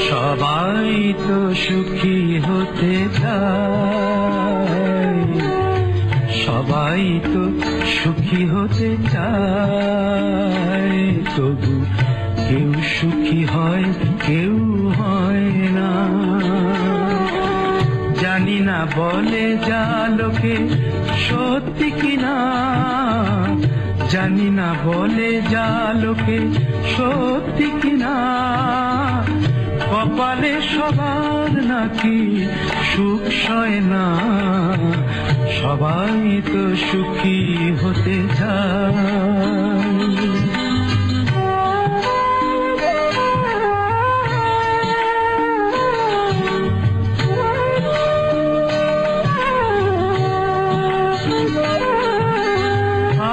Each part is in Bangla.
সবাই তো সুখী হতে চায়, সবাই তো সুখী হতে চায়, তবু কেউ সুখী হয় কেউ হয় না। জানি না বলে যা লোকে সত্যি কিনা, জানি না বলে যা লোকে সত্যি কিনা, কপালে সবার নাকি সুখ সয় না। সবাই তো সুখী হতে চায়।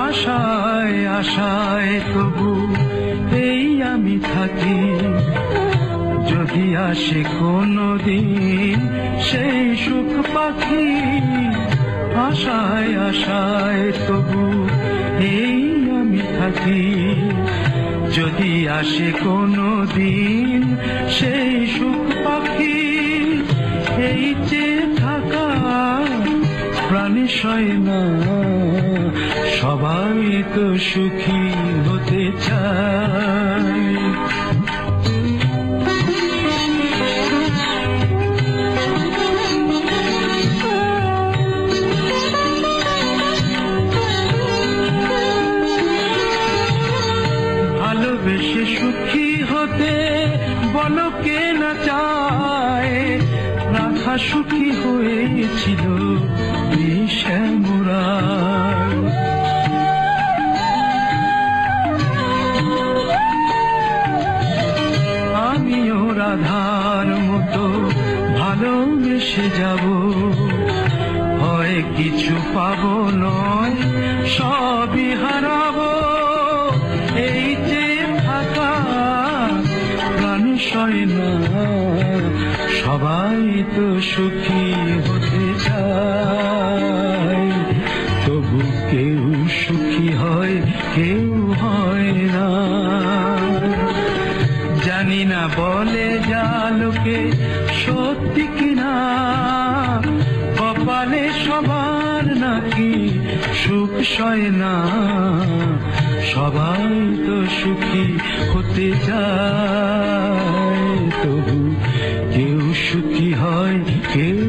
আশায় আশায় তবু এই আমি থাকি, যদি আসে কোনদিন সেই সুখ পাখি। আশায় আশায় তবু এই আমি থাকি, যদি আসে কোনদিন সেই সুখ পাখি। এই যে থাকা প্রাণে সয় না, সবাই তো সুখী হতে চায়। ভালোবেসে সুখী হতে বলো কে না চায়, রাধা সুখী হয়েছিল শ্যামরায়। আমিও রাধার মতো ভালোবেসে যাব, হয় কিছু পাবো নয় সবই হারাবো। এই যে থাকা প্রাণে সয় না, সবাই তো সুখী হতে চায়, তবু কেউ সুখী হয় কেউ হয় না। জানি না বলে যা লোকে সত্যি কিনা, কপালে সবার নাকি সুখ সয় না। সবাই তো সুখী হতে চায়, তবু কেউ সুখী হয় কেউ